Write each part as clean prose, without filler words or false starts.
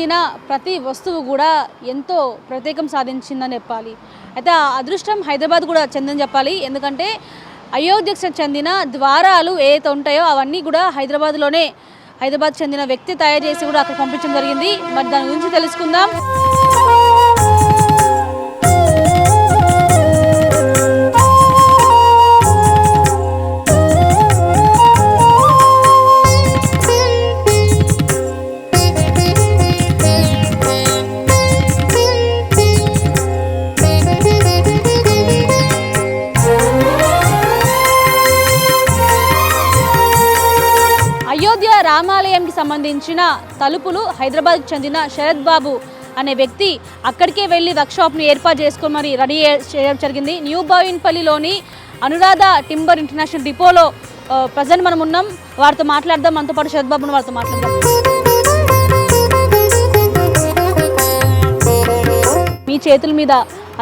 చెందిన ప్రతి వస్తువు కూడా ఎంతో ప్రత్యేకం సాధించిందని చెప్పాలి. అయితే ఆ అదృష్టం హైదరాబాద్ కూడా చెందని చెప్పాలి. ఎందుకంటే అయోధ్యకు చెందిన ద్వారాలు ఏదైతే ఉంటాయో అవన్నీ కూడా హైదరాబాద్ చెందిన వ్యక్తి తయారు చేసి కూడా అక్కడ పంపించడం జరిగింది. మరి దాని గురించి తెలుసుకుందాం. అయోధ్య రామాలయంకి సంబంధించిన తలుపులు హైదరాబాద్కి చెందిన శరత్ బాబు అనే వ్యక్తి అక్కడికే వెళ్ళి వర్క్షాప్ని ఏర్పాటు చేసుకొని మరి రెడీ చేయడం జరిగింది. న్యూ బోయిన్పల్లిలోని అనురాధ టింబర్ ఇంటర్నేషనల్ డిపోలో ప్రజెంట్ మనం ఉన్నాం. వారితో మాట్లాడదాం. మనతో పాటు శరత్ బాబును వారితో మాట్లాడదాం. మీ చేతుల మీద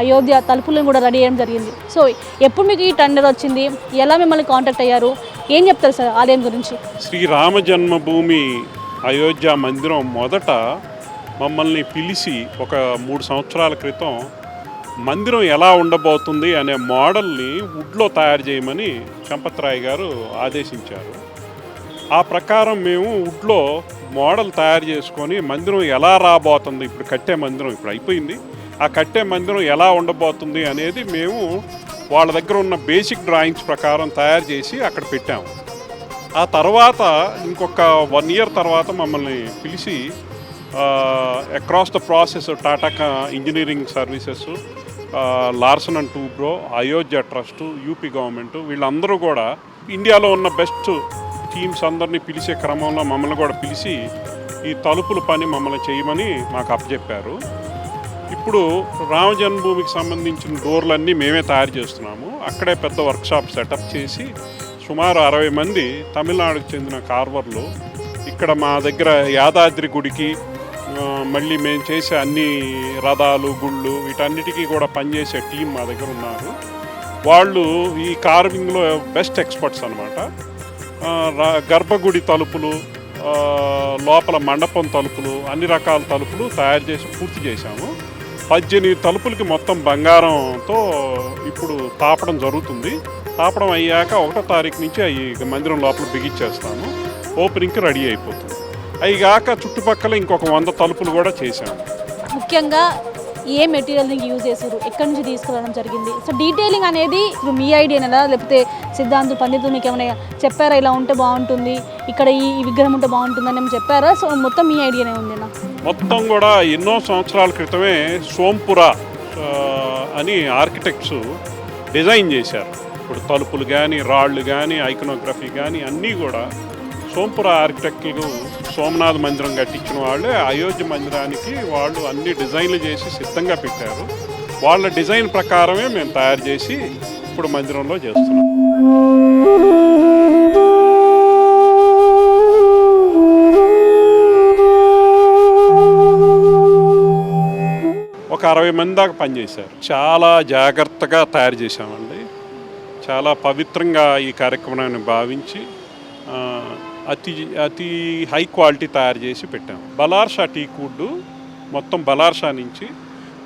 అయోధ్య తలుపులను కూడా రెడీ చేయడం జరిగింది. సో ఎప్పుడు మీకు ఈ టెండర్ వచ్చింది? ఎలా మిమ్మల్ని కాంటాక్ట్ అయ్యారు? ఏం చెప్తారు సార్ ఆలయం గురించి? శ్రీరామ జన్మభూమి అయోధ్య మందిరం మొదట మమ్మల్ని పిలిచి ఒక 3 సంవత్సరాల క్రితం మందిరం ఎలా ఉండబోతుంది అనే మోడల్ని వుడ్లో తయారు చేయమని చంపత్రాయ్ గారు ఆదేశించారు. ఆ ప్రకారం మేము వుడ్లో మోడల్ తయారు చేసుకొని మందిరం ఎలా రాబోతుంది, ఇప్పుడు కట్టే మందిరం ఇప్పుడు అయిపోయింది, ఆ కట్టే మందిరం ఎలా ఉండబోతుంది అనేది మేము వాళ్ళ దగ్గర ఉన్న బేసిక్ డ్రాయింగ్స్ ప్రకారం తయారు చేసి అక్కడ పెట్టాము. ఆ తర్వాత ఇంకొక 1 ఇయర్ తర్వాత మమ్మల్ని పిలిచి across the process Tata engineering services, Larson and Toubro, Ayodhya trust, UP government వీళ్ళందరూ కూడా ఇండియాలో ఉన్న బెస్ట్ టీమ్స్ అందరినీ పిలిచే క్రమంలో మమ్మల్ని కూడా పిలిచి ఈ తలుపుల పని మమ్మల్ని చేయమని మాకు అప్పచెప్పారు. ఇప్పుడు రామ జన్మభూమికి సంబంధించిన డోర్లన్నీ మేమే తయారు చేస్తున్నాము. అక్కడే పెద్ద వర్క్షాప్ సెటప్ చేసి సుమారు 60 మంది తమిళనాడుకు చెందిన కార్వర్లు ఇక్కడ మా దగ్గర యాదాద్రి గుడికి మళ్ళీ మేము చేసే అన్ని రథాలు, గుళ్ళు వీటన్నిటికీ కూడా పనిచేసే టీం మా దగ్గర ఉన్నారు. వాళ్ళు ఈ కార్వింగ్లో బెస్ట్ ఎక్స్పర్ట్స్ అనమాట. గర్భగుడి తలుపులు, లోపల మండపం తలుపులు, అన్ని రకాల తలుపులు తయారు చేసి పూర్తి చేశాము. 18 తలుపులకి మొత్తం బంగారంతో ఇప్పుడు తాపడం జరుగుతుంది. తాపడం అయ్యాక 1వ తారీఖు నుంచి అవి మందిరం లోపల బిగించేస్తాము. ఓపెనింగ్కి రెడీ అయిపోతుంది. అవి కాక చుట్టుపక్కల ఇంకొక 100 తలుపులు కూడా చేశాము. ముఖ్యంగా ఏ మెటీరియల్ యూజ్ చేశారు, ఎక్కడి నుంచి తీసుకురావడం జరిగింది? సో డీటెయిలింగ్ అనేది ఇప్పుడు మీ ఐడియానా, లేకపోతే సిద్ధాంతులు పండితులు మీకు ఏమైనా చెప్పారా ఇలా ఉంటే బాగుంటుంది, ఇక్కడ ఈ విగ్రహం ఉంటే బాగుంటుంది అని చెప్పారా? సో మొత్తం మీ ఐడియానే ఉందేనా? మొత్తం కూడా ఎన్నో సంవత్సరాల క్రితమే సోంపుర అని ఆర్కిటెక్ట్స్ డిజైన్ చేశారు. ఇప్పుడు తలుపులు కానీ, రాళ్ళు కానీ, ఐకనోగ్రఫీ కానీ అన్నీ కూడా సోంపుర ఆర్కిటెక్టులు సోమనాథ్ మందిరం కట్టించిన వాళ్ళే అయోధ్య మందిరానికి వాళ్ళు అన్ని డిజైన్లు చేసి సిద్ధంగా పెట్టారు. వాళ్ళ డిజైన్ ప్రకారమే మేము తయారు చేసి ఇప్పుడు మందిరంలో చేస్తున్నాం. ఒక 60 మంది దాకా పనిచేశారు. చాలా జాగ్రత్తగా తయారు చేశామండి. చాలా పవిత్రంగా ఈ కార్యక్రమాన్ని భావించి అతి హై క్వాలిటీ తయారు చేసి పెట్టాము. బలార్షా టీకుడ్ మొత్తం బలార్షా నుంచి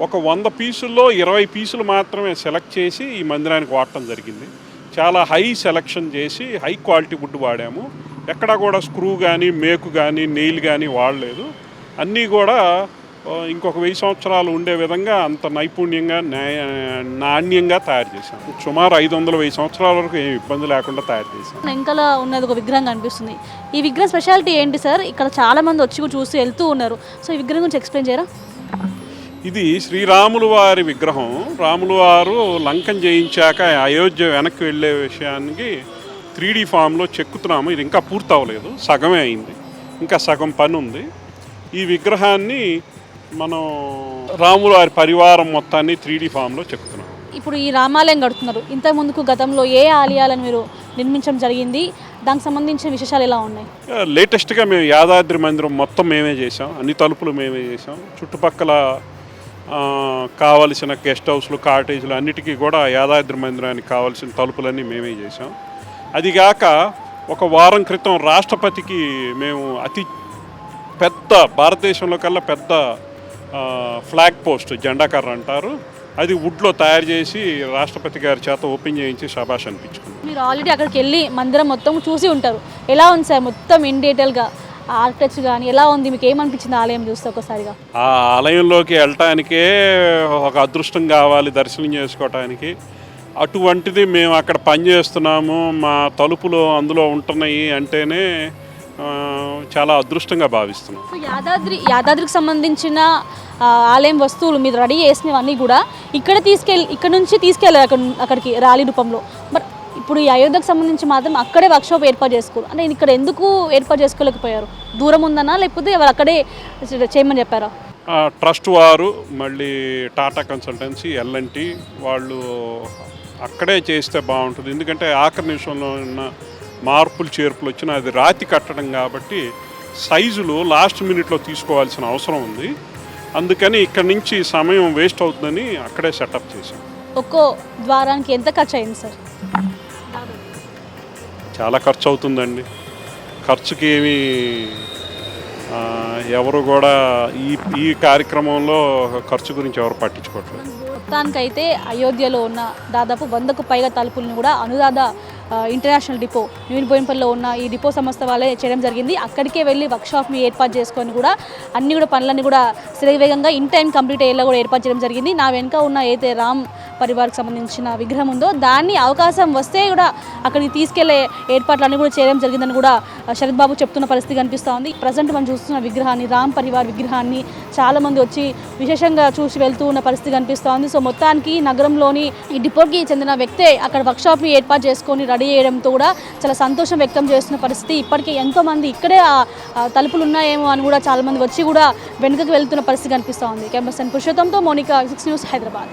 ఒక 100 పీసుల్లో 20 పీసులు మాత్రమే సెలెక్ట్ చేసి ఈ మందిరానికి వాడటం జరిగింది. చాలా హై సెలెక్షన్ చేసి హై క్వాలిటీ వుడ్ వాడాము. ఎక్కడా కూడా స్క్రూ కానీ, మేకు కానీ, నెయిల్ కానీ వాడలేదు. అన్నీ కూడా ఇంకొక 1000 సంవత్సరాలు ఉండే విధంగా అంత నైపుణ్యంగా నాణ్యంగా తయారు చేశాం. సుమారు 500-1000 సంవత్సరాల వరకు ఏమి ఇబ్బంది లేకుండా తయారు చేశాం. వెనకాల ఉన్నది ఒక విగ్రహం కనిపిస్తుంది. ఈ విగ్రహం స్పెషాలిటీ ఏంటి సార్? ఇక్కడ చాలా మంది వచ్చి చూసి వెళ్తూ ఉన్నారు. సో ఈ విగ్రహం గురించి ఎక్స్ప్లెయిన్ చేయరా? ఇది శ్రీరాములు వారి విగ్రహం. రాములు వారు లంకం జయించాక అయోధ్య వెనక్కి వెళ్ళే విషయానికి 3D ఫామ్లో చెక్కుతున్నాము. ఇది ఇంకా పూర్తి అవ్వలేదు, సగమే అయింది, ఇంకా సగం పని ఉంది. ఈ విగ్రహాన్ని మనం రాముల వారి పరివారం మొత్తాన్ని 3D ఫామ్లో చెక్కుతున్నాం. ఇప్పుడు ఈ రామాలయం కడుతున్నారు. ఇంత ముందుకు గతంలో ఏ ఆలయాలను మీరు నిర్మించడం జరిగింది? దానికి సంబంధించిన విశేషాలు ఎలా ఉన్నాయి? లేటెస్ట్గా మేము యాదాద్రి మందిరం మొత్తం మేమే చేసాం. అన్ని తలుపులు మేమే చేసాం. చుట్టుపక్కల కావలసిన గెస్ట్ హౌస్లు, కాటేజీలు అన్నిటికీ కూడా యాదాద్రి మందిరానికి కావాల్సిన తలుపులన్నీ మేమే చేసాం. అదిగాక ఒక వారం క్రితం రాష్ట్రపతికి మేము అతి పెద్ద భారతదేశంలో కల్లా పెద్ద ఫ్లాగ్ పోస్ట్ జెండాకర్ర అంటారు. అది వుడ్లో తయారు చేసి రాష్ట్రపతి గారి చేత ఓపెన్ చేయించి శభాష్ అనిపించుకున్నాం. మీరు ఆల్రెడీ అక్కడికి వెళ్ళి మందిరం మొత్తం చూసి ఉంటారు. ఎలా ఉంది సార్ మొత్తం ఇన్ డీటెయిల్గా ఆర్కిటెక్చర్ కానీ ఎలా ఉంది, మీకు ఏమనిపించింది ఆలయం చూస్తే ఒకసారిగా? ఆ ఆలయంలోకి వెళ్ళటానికే ఒక అదృష్టం కావాలి దర్శనం చేసుకోవటానికి. అటువంటిది మేము అక్కడ పనిచేస్తున్నాము, మా తలుపులు అందులో ఉంటున్నాయి అంటేనే చాలా అదృష్టంగా భావిస్తున్నాం. సో యాదాద్రికి సంబంధించిన ఆలయం వస్తువులు మీరు రెడీ చేసినవన్నీ కూడా ఇక్కడ నుంచి తీసుకెళ్ళారు అక్కడికి ర్యాలీ రూపంలో. మరి ఇప్పుడు ఈ అయోధ్యకు సంబంధించి మాత్రం అక్కడే వర్క్షాప్ ఏర్పాటు చేసుకోరు అంటే ఇక్కడ ఎందుకు ఏర్పాటు చేసుకోలేకపోయారు? దూరం ఉందన్నా లేకపోతే ఎవరు అక్కడే చేయమని చెప్పారా? ట్రస్ట్ వారు మళ్ళీ టాటా కన్సల్టెన్సీ ఎల్ఎన్టీ వాళ్ళు అక్కడే చేస్తే బాగుంటుంది. ఎందుకంటే ఆఖరి నిమిషంలో ఉన్న మార్పులు చేర్పులు వచ్చిన అది రాతి కట్టడం కాబట్టి సైజులు లాస్ట్ మినిట్లో తీసుకోవాల్సిన అవసరం ఉంది. అందుకని ఇక్కడ నుంచి సమయం వేస్ట్ అవుతుందని అక్కడే సెటప్ చేశాం. ఒక్కో ద్వారానికి ఎంత ఖర్చు అయింది సార్? చాలా ఖర్చు అవుతుందండి. ఖర్చుకి ఏమీ ఎవరు కూడా ఈ కార్యక్రమంలో ఖర్చు గురించి ఎవరు పట్టించుకోవట్లేదు. మొత్తానికైతే అయోధ్యలో ఉన్న దాదాపు 100కు పైగా తలుపులను కూడా అనురాధ ఇంటర్నేషనల్ డిపో న్యూ బోయిన్పల్లిలో ఉన్న ఈ డిపో సంస్థ వాళ్ళే చేయడం జరిగింది. అక్కడికే వెళ్ళి వర్క్షాప్ని ఏర్పాటు చేసుకొని కూడా అన్ని కూడా పనులన్నీ కూడా శరవేగంగా ఇన్ టైం కంప్లీట్ అయ్యేలా కూడా ఏర్పాటు చేయడం జరిగింది. నా వెనుక ఉన్న ఏదైతే రామ్ పరివార్కి సంబంధించిన విగ్రహం ఉందో దాన్ని అవకాశం వస్తే కూడా అక్కడికి తీసుకెళ్లే ఏర్పాట్లన్నీ కూడా చేయడం జరిగిందని కూడా శరత్ బాబు చెప్తున్న పరిస్థితి కనిపిస్తూ ఉంది. ప్రజెంట్ మనం చూస్తున్న విగ్రహాన్ని రామ్ పరివార్ విగ్రహాన్ని చాలామంది వచ్చి విశేషంగా చూసి వెళ్తూ ఉన్న పరిస్థితి కనిపిస్తూ ఉంది. సో మొత్తానికి నగరంలోని ఈ డిపోకి చెందిన వ్యక్తే అక్కడ వర్క్షాప్ని ఏర్పాటు చేసుకొని రెడీ చేయడంతో కూడా చాలా సంతోషం వ్యక్తం చేస్తున్న పరిస్థితి. ఇప్పటికే ఎంతోమంది ఇక్కడే తలుపులు ఉన్నాయేమో అని కూడా చాలామంది వచ్చి కూడా వెనుకకు వెళ్తున్న పరిస్థితి కనిపిస్తూ ఉంది. కెమెరా పర్సన్ పురుషోత్తంతో మోనికా, 6 న్యూస్, హైదరాబాద్.